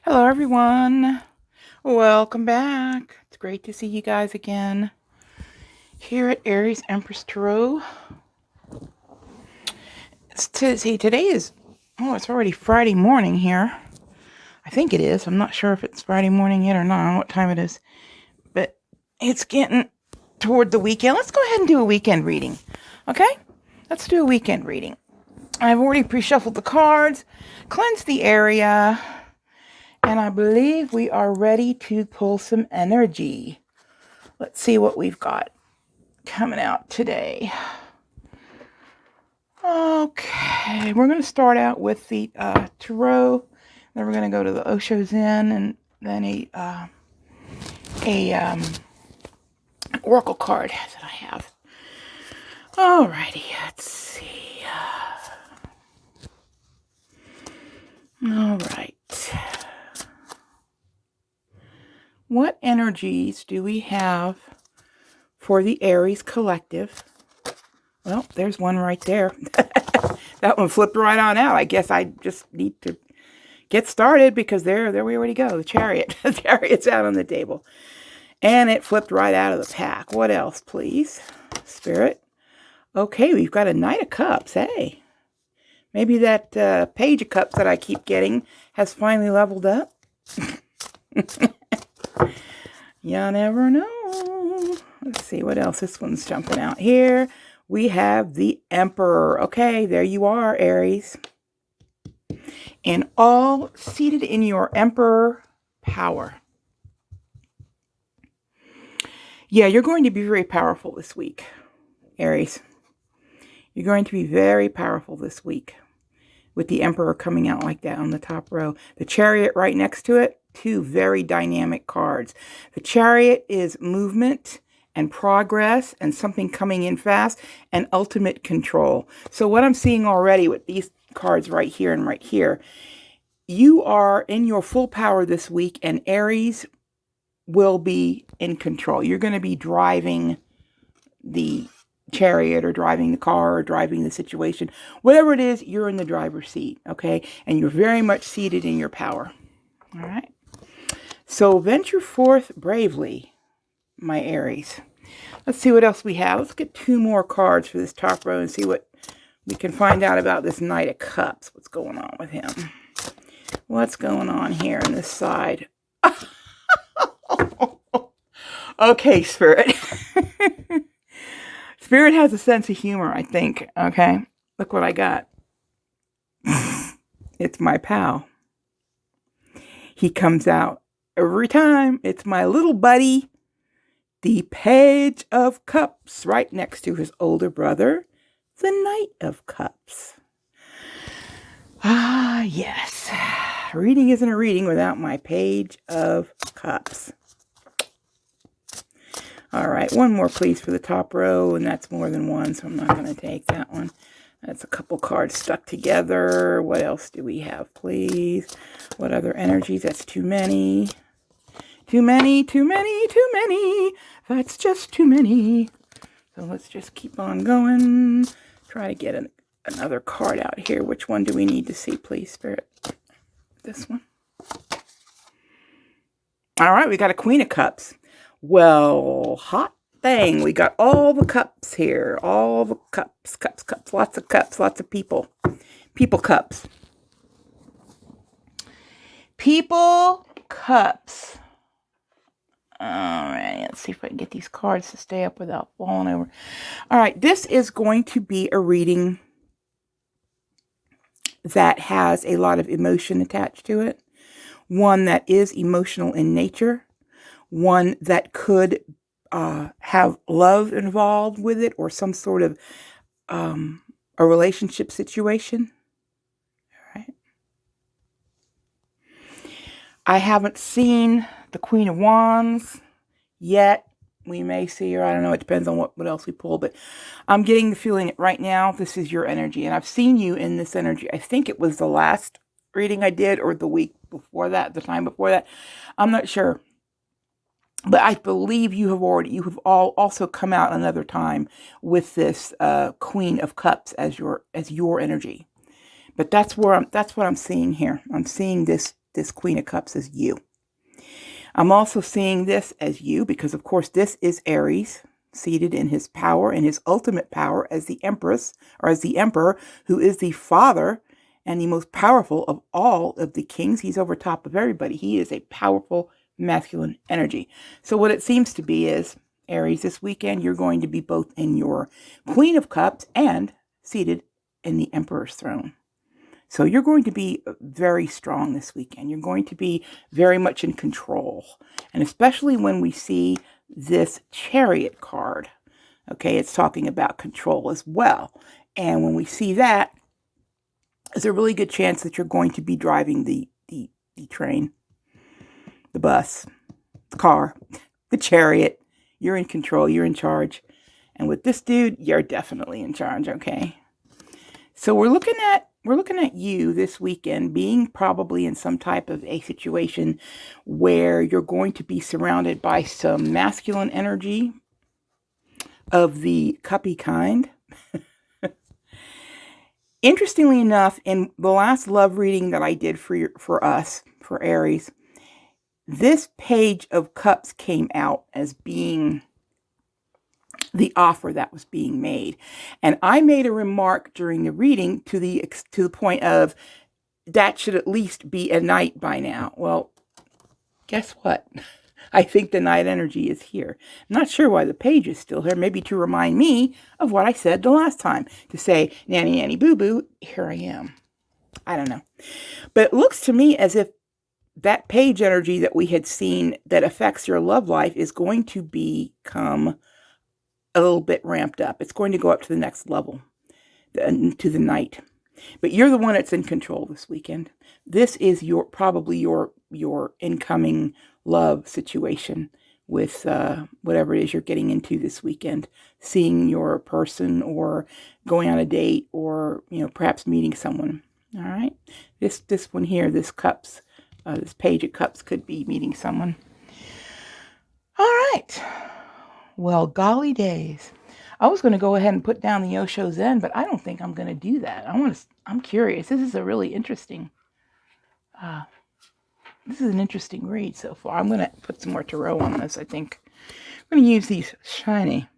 Hello, everyone. Welcome back. It's great to see you guys again here at Aries Empress Tarot. Today is, it's already Friday morning here. I think it is. I'm not sure if it's Friday morning yet or not. I don't know what time it is. But it's getting toward the weekend. Let's go ahead and do a weekend reading. Okay? Let's do a weekend reading. I've already pre-shuffled the cards, cleansed the area, and I believe we are ready to pull some energy. Let's see what we've got coming out today. Okay, we're going to start out with the tarot. Then we're going to go to the Osho Zen, and then an oracle card that I have. Alrighty, let's see. All right. What energies do we have for the Aries collective? Well, there's one right there. That one flipped right on out. I guess I just need to get started because there we already go. The Chariot. The Chariot's out on the table. And it flipped right out of the pack. What else, please? Spirit. Okay, we've got a Knight of Cups. Hey. Maybe that Page of Cups that I keep getting has finally leveled up. You never know. Let's see what else. This one's jumping out here. We have the Emperor. Okay, there you are, Aries. And all seated in your Emperor power. Yeah, you're going to be very powerful this week, Aries. You're going to be very powerful this week with the Emperor coming out like that on the top row. The Chariot right next to it, two very dynamic cards. The Chariot is movement and progress and something coming in fast and ultimate control. So what I'm seeing already with these cards right here and right here, you are in your full power this week, and Aries will be in control. You're going to be driving the Chariot or driving the car or driving the situation. Whatever it is, you're in the driver's seat, okay? And you're very much seated in your power. All right? So venture forth bravely, my Aries. Let's see what else we have. Let's get two more cards for this top row and see what we can find out about this Knight of Cups. What's going on with him? What's going on here on this side? Okay, Spirit. Spirit has a sense of humor, I think. Okay, look what I got. It's my pal. He comes out every time. It's my little buddy, the Page of Cups, right next to his older brother, the Knight of Cups. Ah, yes. Reading isn't a reading without my Page of Cups. All right, one more, please, for the top row, and that's more than one, so I'm not going to take that one. That's a couple cards stuck together. What else do we have, please? What other energies? That's too many. Too many, too many, too many. That's just too many. So let's just keep on going. Try to get another card out here. Which one do we need to see, please, Spirit? This one. All right, we got a Queen of Cups. Well, hot dang. We got all the cups here. All the cups, cups. Lots of people. People cups. People cups. All right, let's see if I can get these cards to stay up without falling over. All right, this is going to be a reading that has a lot of emotion attached to it. One that is emotional in nature. One that could have love involved with it or some sort of a relationship situation. All right. I haven't seen the Queen of Wands yet. We may see her. I don't know. It depends on what else we pull. But I'm getting the feeling that right now this is your energy. And I've seen you in this energy. I think it was the last reading I did or the week before that, the time before that. I'm not sure. But I believe you have all also come out another time with this Queen of Cups as your energy. But that's what I'm seeing here. I'm seeing this this Queen of Cups as you. I'm also seeing this as you because, of course, this is Aries, seated in his power and his ultimate power as the Empress, or as the Emperor, who is the father and the most powerful of all of the kings. He's over top of everybody. He is a powerful masculine energy. So what it seems to be is, Aries, this weekend, you're going to be both in your Queen of Cups and seated in the Emperor's throne. So you're going to be very strong this weekend. You're going to be very much in control. And especially when we see this Chariot card, okay, it's talking about control as well. And when we see that, there's a really good chance that you're going to be driving the train, the bus, the car, the chariot. You're in control. You're in charge. And with this dude, you're definitely in charge, okay? So we're looking at you this weekend being probably in some type of a situation where you're going to be surrounded by some masculine energy of the cuppy kind. Interestingly enough, in the last love reading that I did for Aries, this Page of Cups came out as being the offer that was being made. And I made a remark during the reading to the point of that should at least be a knight by now. Well, guess what? I think the knight energy is here. I'm not sure why the page is still here. Maybe to remind me of what I said the last time. To say, nanny, nanny, boo, boo, here I am. I don't know. But it looks to me as if that page energy that we had seen that affects your love life is going to become a little bit ramped up. It's going to go up to the next level, to the knight. But you're the one that's in control this weekend. This is probably your incoming love situation with whatever it is you're getting into this weekend. Seeing your person or going on a date or, perhaps meeting someone. All right. This one here, this Page of Cups could be meeting someone. All right. Well, golly days. I was going to go ahead and put down the Osho Zen, but I don't think I'm going to do that. I'm curious. This is a really interesting, this is an interesting read so far. I'm going to put some more tarot on this, I think. I'm going to use the shiny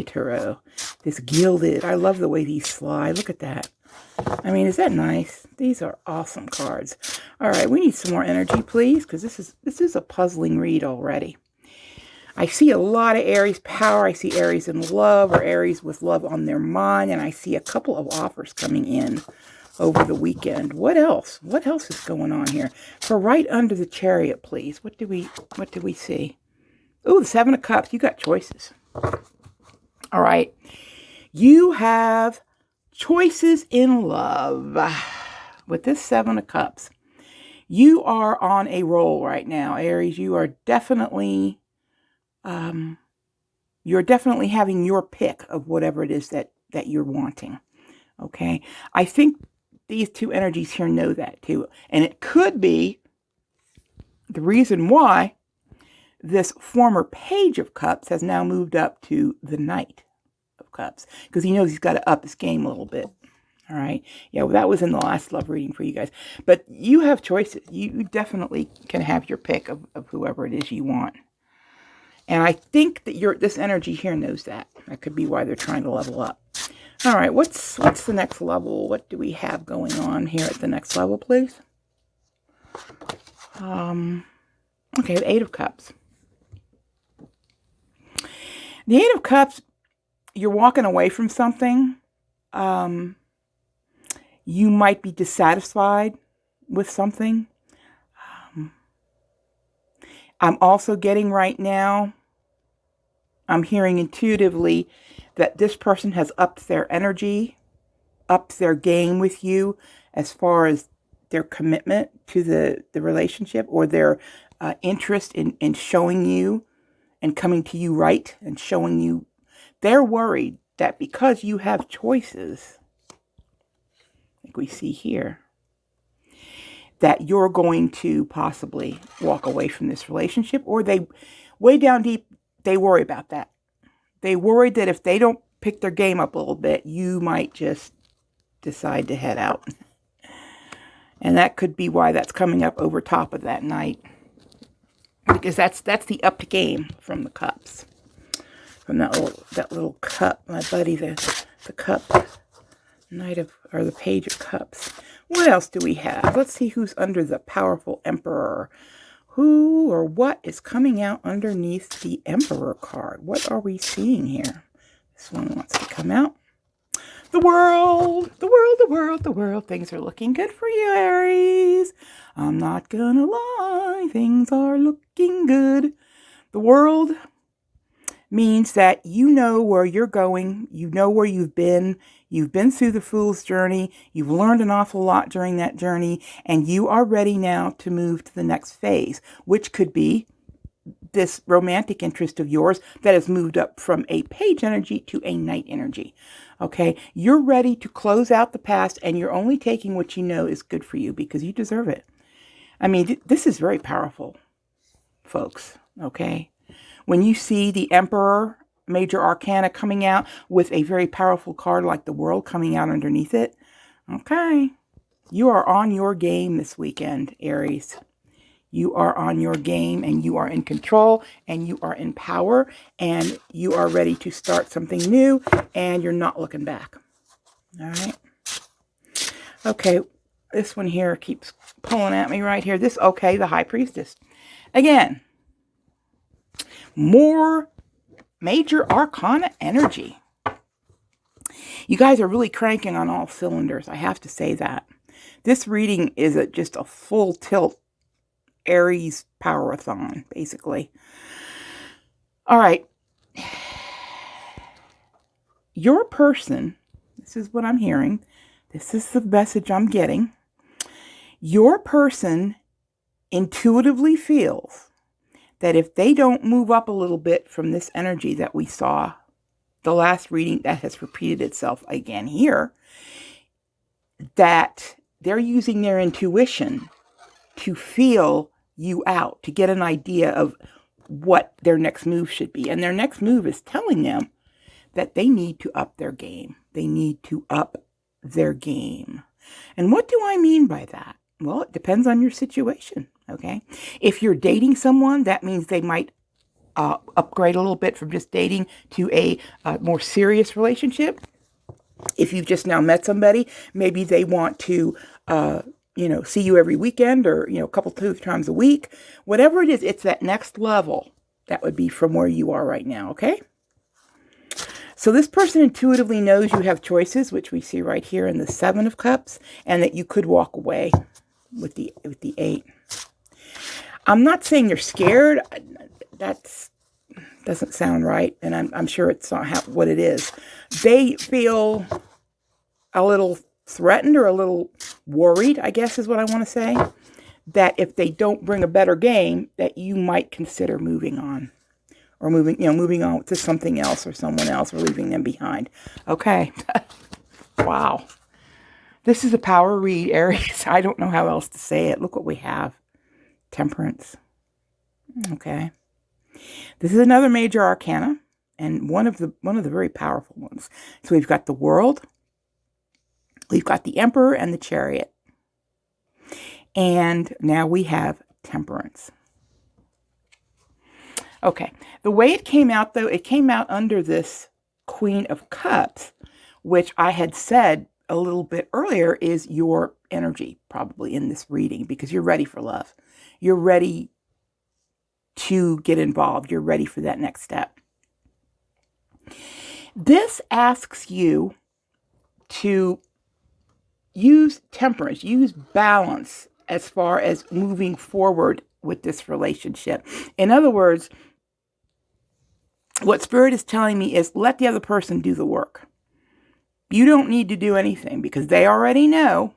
tarot. This gilded. I love the way these slide. Look at that. I mean, is that nice? These are awesome cards. All right, we need some more energy, please, because this is a puzzling read already. I see a lot of Aries power. I see Aries in love or Aries with love on their mind. And I see a couple of offers coming in over the weekend. What else? What else is going on here? For right under the Chariot, please. What do we see? Ooh, the Seven of Cups. You got choices. All right. You have choices in love. With this Seven of Cups. You are on a roll right now, Aries. You are definitely... you're definitely having your pick of whatever it is that you're wanting. Okay. I think these two energies here know that too. And it could be the reason why this former Page of Cups has now moved up to the Knight of Cups. Because he knows he's got to up his game a little bit. All right. Yeah, well, that was in the last love reading for you guys. But you have choices. You definitely can have your pick of whoever it is you want. And I think that this energy here knows that. That could be why they're trying to level up. All right, what's the next level? What do we have going on here at the next level, please? Okay, the Eight of Cups. The Eight of Cups, you're walking away from something. You might be dissatisfied with something. I'm also getting right now, I'm hearing intuitively that this person has upped their energy, upped their game with you as far as their commitment to the relationship or their interest in showing you and coming to you right and showing you. They're worried that because you have choices, like we see here, that you're going to possibly walk away from this relationship, or way down deep, they worry about that. They worry that if they don't pick their game up a little bit, you might just decide to head out. And that could be why that's coming up over top of that Knight. Because that's the upped game from the cups. From that little cup, my buddy, the cup, the Page of Cups. What else do we have? Let's see who's under the powerful Emperor. Who or what is coming out underneath the Emperor card? What are we seeing here? This one wants to come out. The world, the world, the world, the world. Things are looking good for you, Aries. I'm not gonna lie, things are looking good. The world means that you know where you're going, you know where you've been through the Fool's journey, you've learned an awful lot during that journey, and you are ready now to move to the next phase, which could be this romantic interest of yours that has moved up from a Page energy to a Knight energy. Okay, you're ready to close out the past, and you're only taking what you know is good for you because you deserve it. I mean, this is very powerful, folks. Okay, when you see the Emperor Major Arcana coming out with a very powerful card like the World coming out underneath it, okay, you are on your game this weekend, Aries. You are on your game, and you are in control, and you are in power, and you are ready to start something new, and you're not looking back. All right. Okay, this one here keeps pulling at me right here. The High Priestess. Again, more Major Arcana energy. You guys are really cranking on all cylinders. I have to say that. This reading is just a full tilt Aries power-a-thon, basically. All right. Your person, this is what I'm hearing. This is the message I'm getting. Your person intuitively feels that if they don't move up a little bit from this energy that we saw, the last reading that has repeated itself again here, that they're using their intuition to feel you out, to get an idea of what their next move should be. And their next move is telling them that they need to up their game. They need to up their game. And what do I mean by that? Well, it depends on your situation, okay? If you're dating someone, that means they might upgrade a little bit from just dating to a more serious relationship. If you've just now met somebody, maybe they want to see you every weekend or, a couple, 2 times a week. Whatever it is, it's that next level. That would be from where you are right now, okay? So this person intuitively knows you have choices, which we see right here in the 7 of Cups, and that you could walk away with the 8. I'm not saying you're scared. That doesn't sound right, and I'm sure it's not what it is. They feel a little threatened or a little worried, I guess is what I want to say, that if they don't bring a better game, that you might consider moving on. Or moving on to something else or someone else, or leaving them behind. Okay. Wow. This is a power read, Aries. I don't know how else to say it. Look what we have. Temperance. Okay. This is another major arcana, and one of the very powerful ones. So we've got the World, we've got the Emperor and the Chariot. And now we have Temperance. Okay, the way it came out, though, it came out under this Queen of Cups, which I had said a little bit earlier is your energy probably in this reading, because you're ready for love. You're ready to get involved. You're ready for that next step. This asks you to use temperance, use balance as far as moving forward with this relationship. In other words, what Spirit is telling me is let the other person do the work. You don't need to do anything because they already know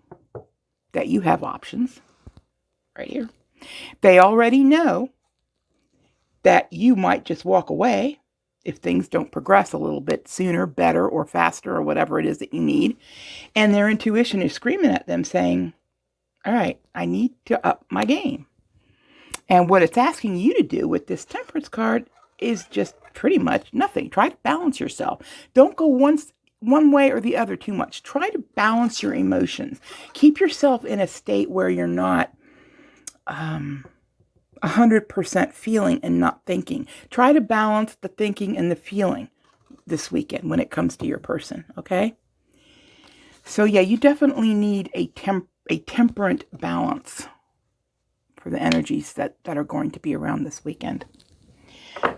that you have options right here. They already know that you might just walk away if things don't progress a little bit sooner, better, or faster, or whatever it is that you need. And their intuition is screaming at them saying, all right, I need to up my game. And what it's asking you to do with this Temperance card is just pretty much nothing. Try to balance yourself. Don't go one way or the other too much. Try to balance your emotions. Keep yourself in a state where you're not 100% feeling and not thinking. Try to balance the thinking and the feeling this weekend when it comes to your person, okay? So yeah, you definitely need a temperate balance for the energies that are going to be around this weekend.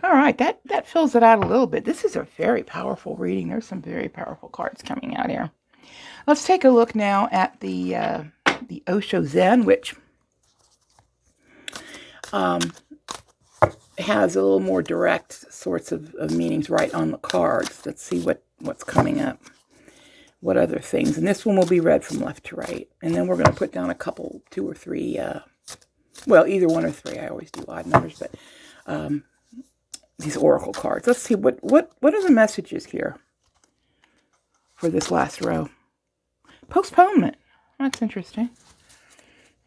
All right, that fills it out a little bit. This is a very powerful reading. There's some very powerful cards coming out here. Let's take a look now at the Osho Zen, which has a little more direct sorts of meanings right on the cards. Let's see what's coming up. What other things? And this one will be read from left to right. And then we're going to put down a couple, 2 or 3, well, either 1 or 3. I always do odd numbers, but these oracle cards. Let's see, what are the messages here for this last row? Postponement. That's interesting.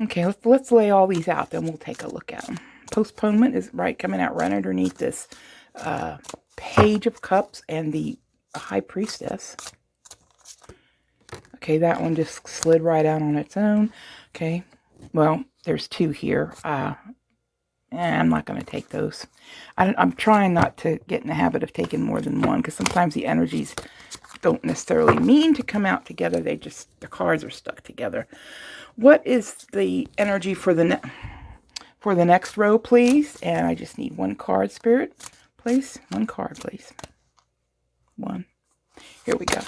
Okay, let's lay all these out, then we'll take a look at them. Postponement is coming out right underneath this Page of Cups and the High Priestess. Okay, that one just slid right out on its own. Okay, well, there's 2 here. I'm not going to take those. I'm trying not to get in the habit of taking more than one, because sometimes the energies don't necessarily mean to come out together. The cards are stuck together. What is the energy for the next row, please? And I just need 1 card, Spirit, please. 1 card, please. 1. Here we go.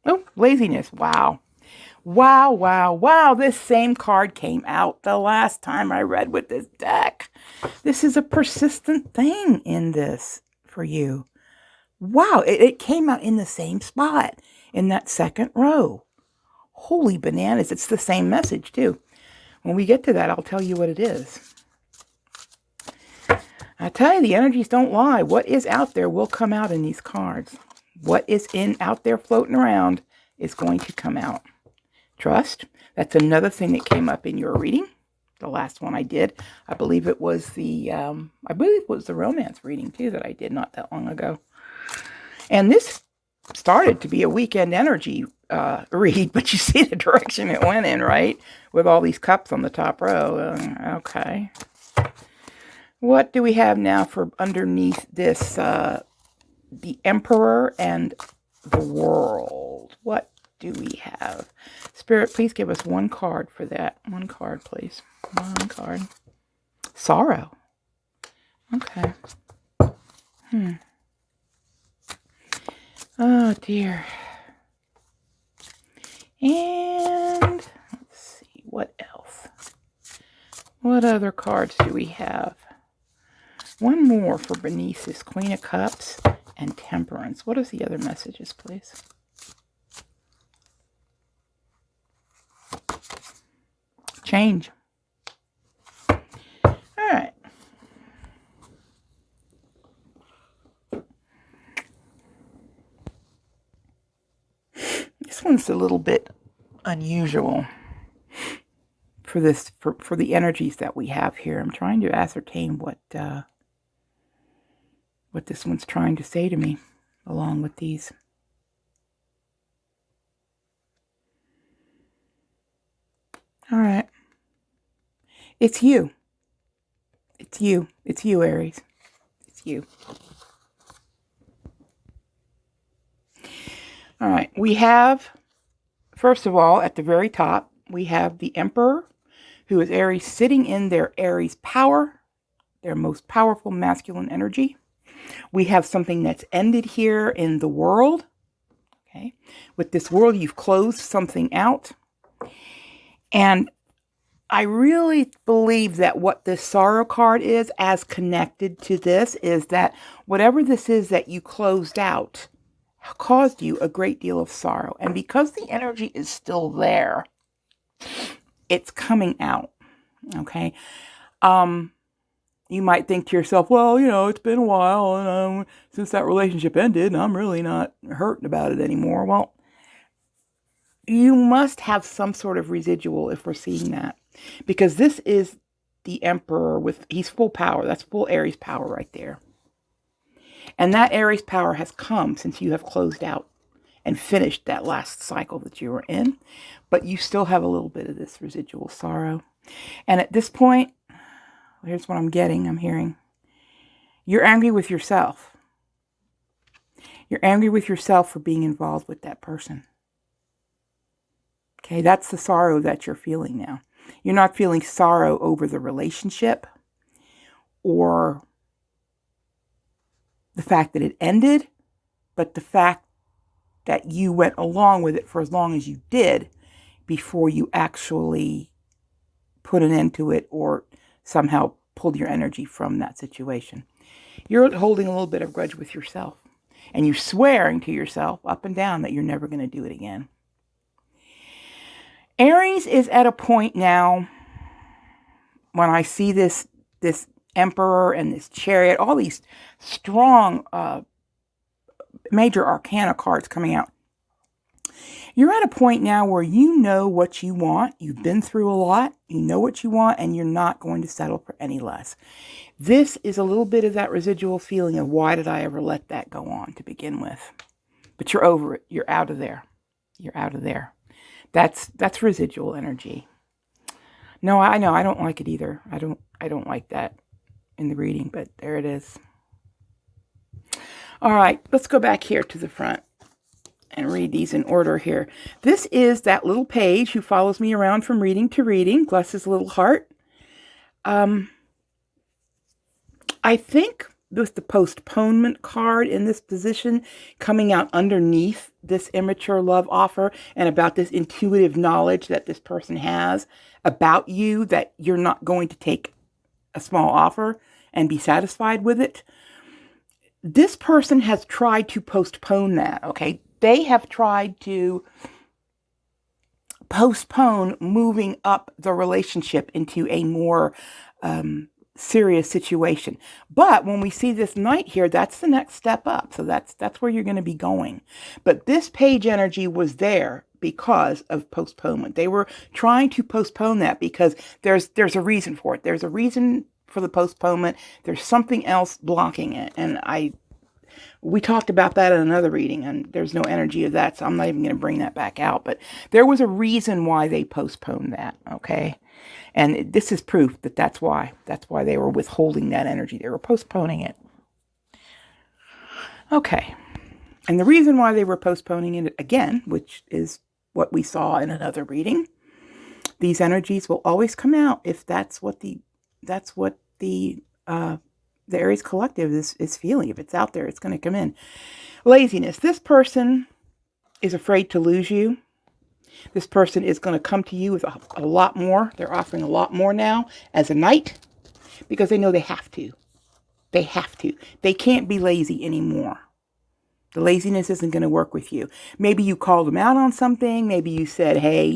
Oh, laziness. Wow. Wow, wow, wow. This same card came out the last time I read with this deck. This is a persistent thing in this for you. Wow, it came out in the same spot in that second row. Holy bananas. It's the same message, too. When we get to that, I'll tell you what it is. I tell you, the energies don't lie. What is out there will come out in these cards. What is out there floating around is going to come out. Trust. That's another thing that came up in your reading. The last one I did. I believe it was the romance reading too that I did not that long ago. And this started to be a weekend energy read, but you see the direction it went in, right? With all these cups on the top row. Okay. What do we have now for underneath this? The Emperor and the World. What do we have? Spirit, please give us 1 card for that. 1 card, please. 1 card. Sorrow. Okay. Oh, dear. And let's see. What else? What other cards do we have? 1 more for beneath this Queen of Cups and Temperance. What is the other messages, please? Change. All right. This one's a little bit unusual for this for the energies that we have here. I'm trying to ascertain what this one's trying to say to me along with these. All right. It's you. It's you. It's you, Aries. It's you. All right. We have, first of all, at the very top, we have the Emperor, who is Aries, sitting in their Aries power, their most powerful masculine energy. We have something that's ended here in the World. Okay. With this World, you've closed something out. And I really believe that what this Sorrow card is, as connected to this, is that whatever this is that you closed out caused you a great deal of sorrow. And because the energy is still there, it's coming out. Okay. You might think to yourself, well, it's been a while and since that relationship ended, and I'm really not hurt about it anymore. Well, you must have some sort of residual if we're seeing that. Because this is the Emperor he's full power. That's full Aries power right there. And that Aries power has come since you have closed out and finished that last cycle that you were in. But you still have a little bit of this residual sorrow. And at this point, here's what I'm hearing. You're angry with yourself. You're angry with yourself for being involved with that person. Okay, that's the sorrow that you're feeling now. You're not feeling sorrow over the relationship or the fact that it ended, but the fact that you went along with it for as long as you did before you actually put an end to it or somehow pulled your energy from that situation. You're holding a little bit of grudge with yourself, and you're swearing to yourself up and down that you're never going to do it again. Aries is at a point now when I see this Emperor and this Chariot, all these strong major arcana cards coming out. You're at a point now where you know what you want. You've been through a lot. You know what you want, and you're not going to settle for any less. This is a little bit of that residual feeling of, why did I ever let that go on to begin with? But you're over it. You're out of there. You're out of there. That's residual energy. No, I know. I don't like it either. I don't like that in the reading, but there it is. All right, let's go back here to the front and read these in order here. This is that little page who follows me around from reading to reading. Bless his little heart. I think with the postponement card in this position coming out underneath this immature love offer and about this intuitive knowledge that this person has about you, that you're not going to take a small offer and be satisfied with it. This person has tried to postpone that, okay? They have tried to postpone moving up the relationship into a more serious situation. But when we see this Knight here, that's the next step up. So that's where you're going to be going. But this page energy was there because of postponement. They were trying to postpone that because there's a reason for it. There's a reason for the postponement. There's something else blocking it. And we talked about that in another reading, and there's no energy of that, so I'm not even going to bring that back out. But there was a reason why they postponed that, okay? And this is proof that that's why. That's why they were withholding that energy. They were postponing it. Okay. And the reason why they were postponing it, again, which is what we saw in another reading, these energies will always come out if that's what the Aries collective is feeling. If it's out there, it's going to come in. Laziness. This person is afraid to lose you. This person is going to come to you with a lot more. They're offering a lot more now as a Knight because they know they have to. They have to. They can't be lazy anymore. The laziness isn't going to work with you. Maybe you called them out on something. Maybe you said, hey,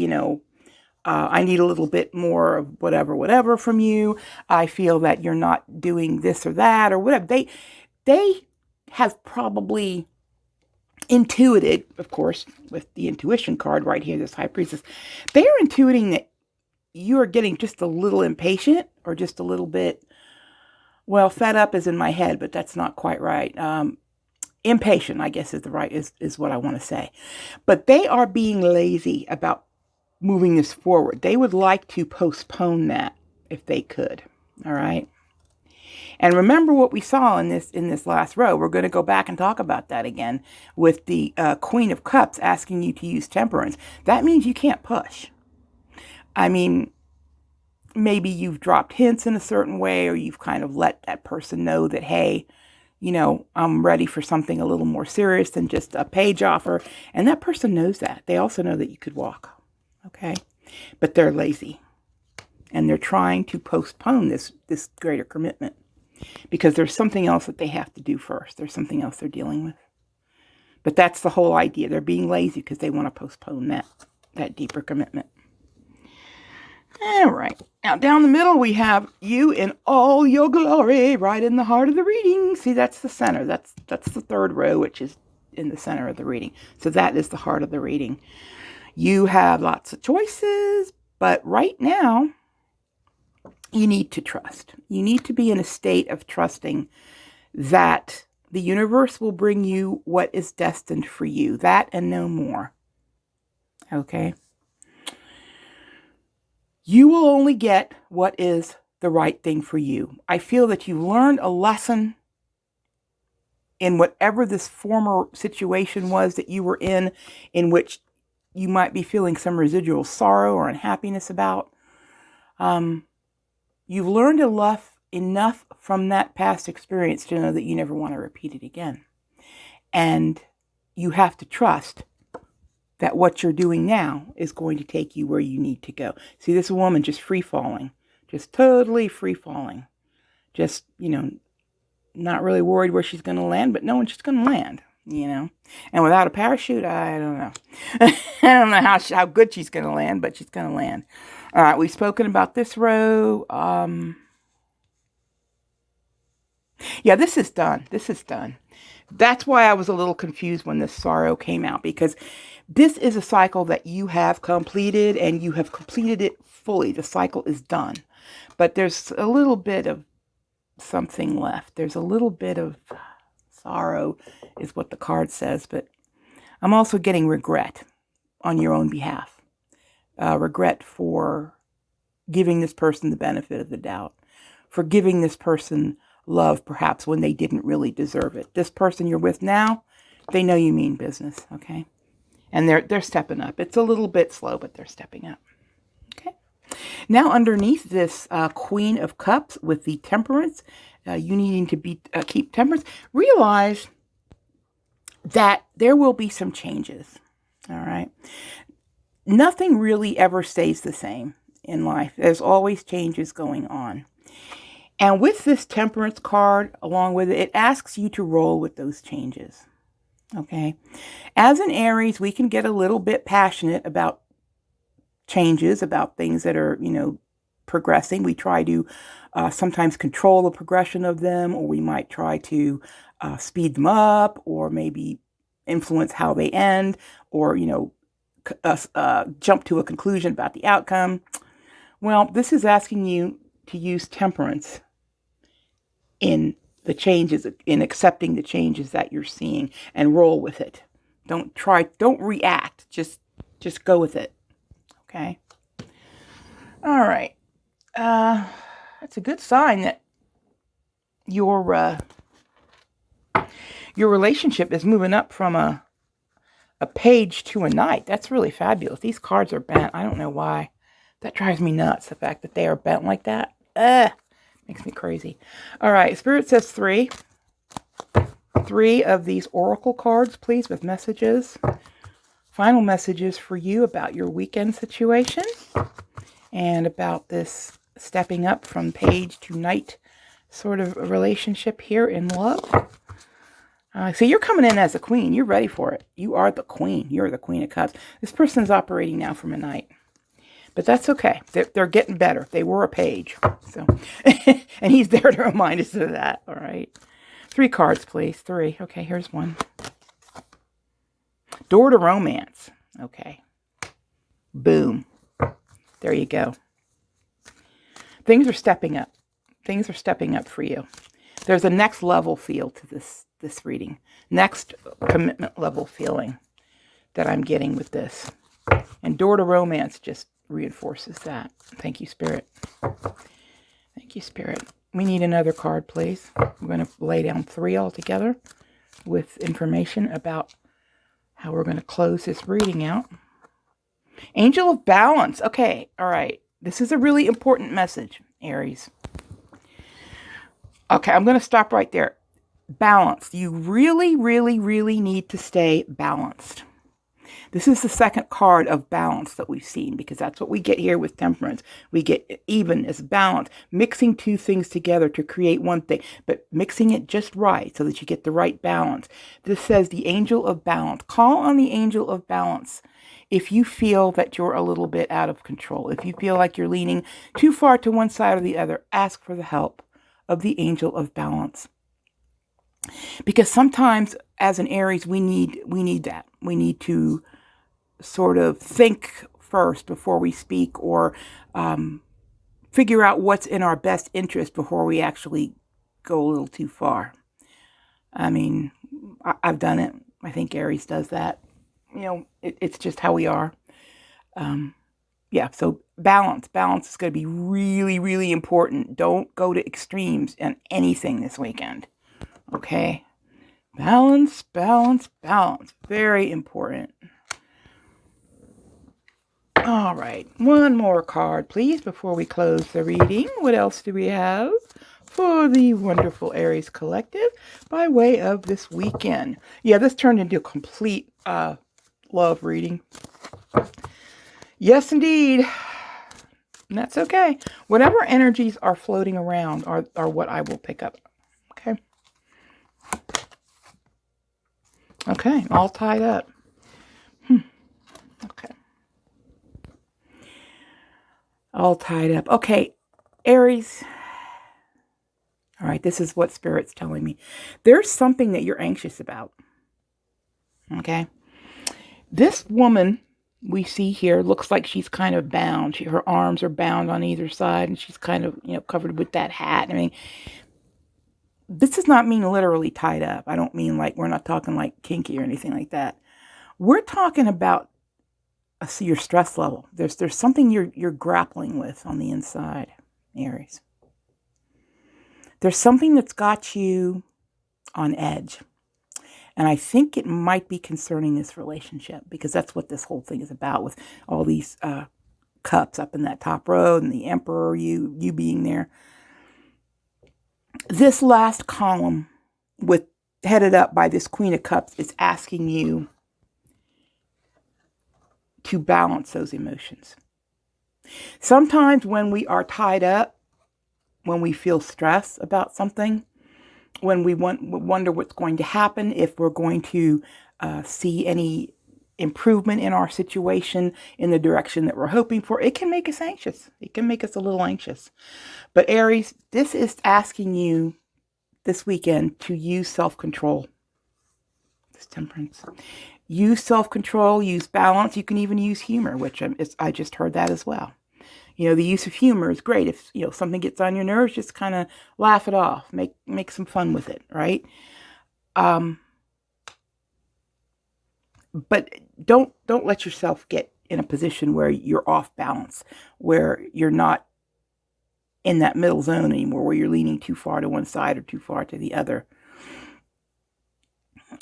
I need a little bit more of whatever from you. I feel that you're not doing this or that or whatever. They have probably intuited, of course, with the intuition card right here, this High Priestess, they are intuiting that you are getting just a little impatient or just a little bit, well, fed up is in my head, but that's not quite right. Impatient, I guess is what I want to say. But they are being lazy about moving this forward. They would like to postpone that if they could. All right. And remember what we saw in this last row. We're going to go back and talk about that again with the Queen of Cups asking you to use temperance. That means you can't push. I mean, maybe you've dropped hints in a certain way, or you've kind of let that person know that, hey, I'm ready for something a little more serious than just a page offer. And that person knows that. They also know that you could walk. Okay. But they're lazy. And they're trying to postpone this greater commitment because there's something else that they have to do first. There's something else they're dealing with. But that's the whole idea. They're being lazy because they want to postpone that deeper commitment. All right. Now, down the middle, we have you in all your glory, right in the heart of the reading. See, that's the center. That's the third row, which is in the center of the reading. So that is the heart of the reading. You have lots of choices, but right now, you need to trust. You need to be in a state of trusting that The universe will bring you what is destined for you. That and no more. Okay? You will only get what is the right thing for you. I feel that you learned a lesson in whatever this former situation was that you were in which you might be feeling some residual sorrow or unhappiness about. You've learned enough from that past experience to know that you never want to repeat it again. And you have to trust that what you're doing now is going to take you where you need to go. See, this woman just free falling, just totally free falling. Just, not really worried where she's going to land, but knowing she's going to land, And without a parachute, I don't know. I don't know how good she's going to land, but she's going to land. All right, we've spoken about this row. Yeah, this is done. This is done. That's why I was a little confused when this sorrow came out, because this is a cycle that you have completed, and you have completed it fully. The cycle is done. But there's a little bit of something left. There's a little bit of sorrow is what the card says, but I'm also getting regret on your own behalf. Regret for giving this person the benefit of the doubt, for giving this person love perhaps when they didn't really deserve it. This person you're with now, they know you mean business, okay? And they're stepping up. It's a little bit slow, but they're stepping up. Okay. Now underneath this Queen of Cups with the Temperance, you needing to keep temperance, realize that there will be some changes. All right. Nothing really ever stays the same in life. There's always changes going on. And with this Temperance card, along with it, it asks you to roll with those changes. Okay. As an Aries, we can get a little bit passionate about changes, about things that are, progressing. We try to sometimes control the progression of them, or we might try to speed them up, or maybe influence how they end, or, jump to a conclusion about the outcome. Well, this is asking you to use temperance in the changes, in accepting the changes that you're seeing, and roll with it. Don't react. Just go with it. Okay. All right. That's a good sign that your relationship is moving up from a page to a knight. That's really fabulous. These cards are bent. I don't know why. That drives me nuts, the fact that they are bent like that. Makes me crazy. All right, Spirit says 3. 3 of these oracle cards, please, with messages. Final messages for you about your weekend situation and about this stepping up from page to knight sort of a relationship here in love. So you're coming in as a queen. You're ready for it. You are the queen. You're the Queen of Cups. This person's operating now from a knight. But that's okay. They're getting better. They were a page. So, and he's there to remind us of that. All right. 3 cards, please. 3. Okay, here's one. Door to romance. Okay. Boom. There you go. Things are stepping up. Things are stepping up for you. There's a next level feel to this reading. Next commitment level feeling that I'm getting with this. And door to romance just reinforces that. Thank you, Spirit. Thank you, Spirit. We need another card, please. We're going to lay down 3 altogether with information about how we're going to close this reading out. Angel of Balance. Okay, all right. This is a really important message, Aries. Okay, I'm going to stop right there. Balance. You really, really, really need to stay balanced. This is the second card of balance that we've seen, because that's what we get here with Temperance. We get evenness, balance, mixing 2 things together to create one thing, but mixing it just right so that you get the right balance. This says the Angel of Balance. Call on the Angel of Balance if you feel that you're a little bit out of control. If you feel like you're leaning too far to one side or the other, ask for the help of the Angel of Balance. Because sometimes as an Aries, we need that. We need to sort of think first before we speak, or figure out what's in our best interest before we actually go a little too far. I mean, I've done it. I think Aries does that. It's just how we are. Yeah, so balance. Balance is going to be really, really important. Don't go to extremes in anything this weekend. Okay? Balance, balance, balance. Very important. All right, one more card, please, before we close the reading. What else do we have for the wonderful Aries Collective by way of this weekend? Yeah, this turned into a complete love reading. Yes, indeed. And that's okay. Whatever energies are floating around are what I will pick up. Okay. Okay, all tied up. Okay. All tied up. Okay, Aries. All right, this is what Spirit's telling me. There's something that you're anxious about. Okay. This woman we see here looks like she's kind of bound. Her arms are bound on either side, and she's kind of, covered with that hat. I mean, this does not mean literally tied up. I don't mean like, we're not talking like kinky or anything like that. We're talking about your stress level. There's something you're grappling with on the inside, Aries. There's something that's got you on edge. And I think it might be concerning this relationship, because that's what this whole thing is about, with all these cups up in that top row and the Emperor, you being there. This last column, headed up by this Queen of Cups, is asking you to balance those emotions. Sometimes when we are tied up, when we feel stress about something, when we wonder what's going to happen, if we're going to see any improvement in our situation in the direction that we're hoping for, it can make us anxious. It can make us a little anxious. But Aries, this is asking you this weekend to use self-control. This Temperance. Use self-control, use balance. You can even use humor, which I just heard that as well. The use of humor is great. If, something gets on your nerves, just kind of laugh it off. Make some fun with it, right? But don't let yourself get in a position where you're off balance, where you're not in that middle zone anymore, where you're leaning too far to one side or too far to the other.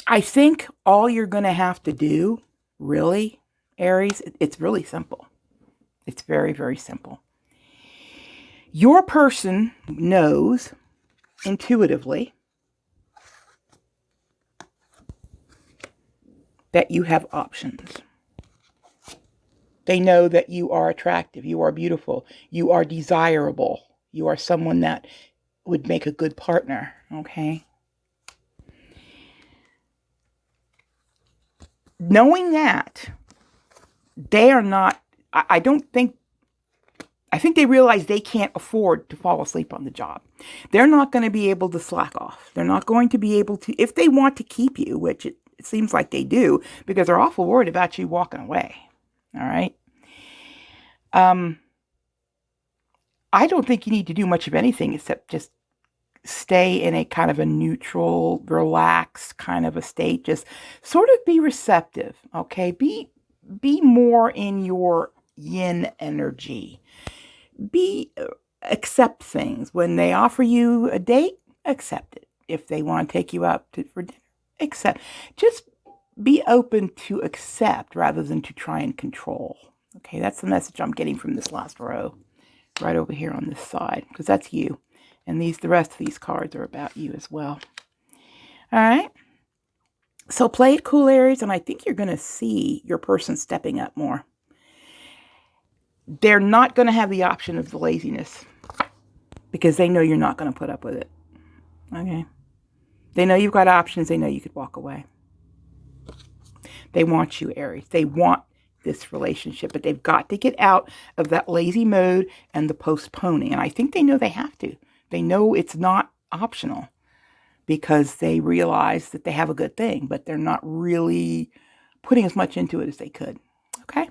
I think all you're going to have to do, really, Aries, it's really simple. It's very, very simple. Your person knows intuitively that you have options. They know that you are attractive, you are beautiful, you are desirable, you are someone that would make a good partner, okay? Knowing that, they are not, I think they realize they can't afford to fall asleep on the job. They're not going to be able to slack off. They're not going to be able to, if they want to keep you, which it seems like they do, because they're awful worried about you walking away. All right. I don't think you need to do much of anything except just stay in a kind of a neutral, relaxed kind of a state. Just sort of be receptive. Okay. Be more in your yin energy. Accept things. When they offer you a date, accept it. If they want to take you out for dinner, accept. Just be open to accept rather than to try and control. Okay, that's the message I'm getting from this last row, right over here on this side, because that's you. And the rest of these cards are about you as well. All right. So play it cool, Aries, and I think you're going to see your person stepping up more. They're not going to have the option of the laziness, because they know you're not going to put up with it. Okay. They know you've got options. They know you could walk away. They want you, Aries. They want this relationship, but they've got to get out of that lazy mode and the postponing. And I think they know they have to. They know it's not optional, because they realize that they have a good thing, but they're not really putting as much into it as they could. Okay.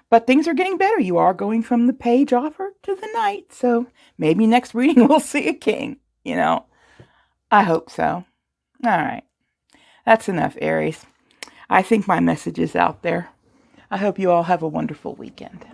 But things are getting better. You are going from the page offer to the knight. So maybe next reading we'll see a king, I hope so. All right. That's enough, Aries. I think my message is out there. I hope you all have a wonderful weekend.